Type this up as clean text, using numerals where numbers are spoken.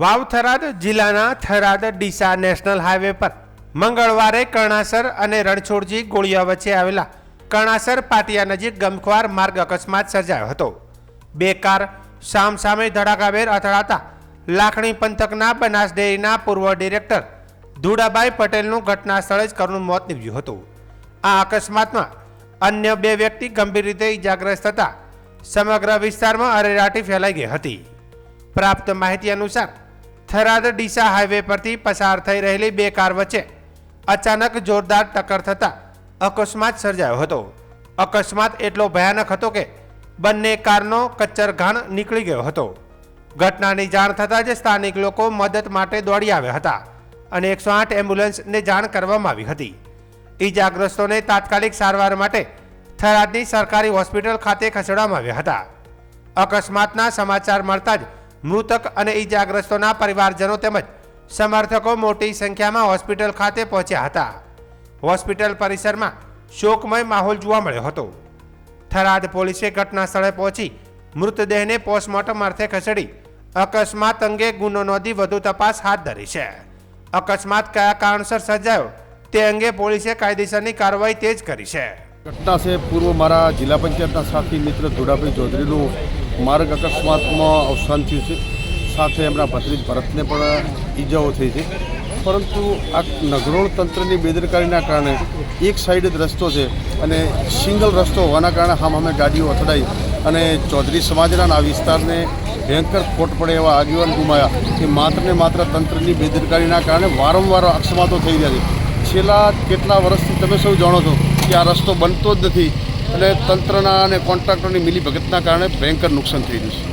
વાવ થરાદ જિલ્લાના Tharad Deesa national highway પર મંગળવારે કર્ણાસર અને રણછોડજી ગોળિયા વચ્ચે આવેલા કર્ણાસર પાટિયા નજીક ગમખ્વાર માર્ગ અકસ્માત સર્જાયો હતો। બે કાર સામસામે ધડાકાભેર અથડાતા લાખણી પંથકના બનાસ ડેરીના પૂર્વ ડિરેક્ટર ધુડાભાઈ પટેલનું ઘટના સ્થળે જ કરુણ મોત નીપજ્યું હતું। આ અકસ્માતમાં અન્ય બે વ્યક્તિ ગંભીર રીતે ઇજાગ્રસ્ત થતા સમગ્ર વિસ્તારમાં અરેરાટી ફેલાઈ ગઈ હતી। પ્રાપ્ત માહિતી અનુસાર થરાદ ડીસા હાઈવે પરથી પસાર થઈ રહેલી બે કાર વચ્ચે અચાનક જોરદાર ટક્કર થતા અકસ્માત સર્જાયો હતો। અકસ્માત એટલો ભયાનક હતો કે બંને કારનો કચ્ચરઘાણ નીકળી ગયો હતો। ઘટનાની જાણ થતાં જ સ્થાનિક લોકો મદદ માટે દોડી આવ્યા હતા અને 108 એમ્બ્યુલન્સને જાણ કરવામાં આવી હતી। ઇજાગ્રસ્તોને તાત્કાલિક સારવાર માટે થરાદની સરકારી હોસ્પિટલ ખાતે ખસેડવામાં આવ્યા હતા। અકસ્માતના સમાચાર મળતા જ મૃતક અને ઇજાગ્રસ્તોના પરિવારજનો તેમજ સમર્થકો મોટી સંખ્યામાં હોસ્પિટલ ખાતે પહોંચ્યા હતા। હોસ્પિટલ પરિસરમાં શોકમય માહોલ જોવા મળ્યો હતો। થરાદ પોલીસે ઘટના સ્થળે પહોંચી મૃતદેહને પોસ્ટમોર્ટમ અર્થે ખસેડી અકસ્માત અંગે ગુનો નોંધી વધુ તપાસ હાથ ધરી છે। અકસ્માત કયા કારણસર સર્જાયો તે અંગે પોલીસે કાયદેસરની કાર્યવાહી તેજ કરી છે। घटना से पूर्व मारा जिला पंचायत साथी मित्र धुडाभाई चौधरी मार्ग अकस्मात में अवसान थयुं छे। साथे एमना भत्रीज भरतने पण ईजाओ थई छे। परंतु आ नगरोळ तंत्रनी बेदरकारीना कारणे एक साइड ज रस्तो छे अने सिंगल रस्तो होवाना कारणे सामे गाड़ीओ અથડાઈ અને चौधरी समाजना आ विस्तारने भयंकर खोट पड़े एवा આગેવાન गुमाया कि मात्र ने मात्र तंत्रनी बेदरकारीना कारणे वारंवार अकस्मातो थई रह्या छे। छेल्ला કેટલા વર્ષથી તમે સૌ જાણો છો કે આ રસ્તો બનતો જ નથી અને તંત્રના અને કોન્ટ્રાક્ટરની મિલીભગતના કારણે ભયંકર નુકસાન થઈ રહ્યું છે।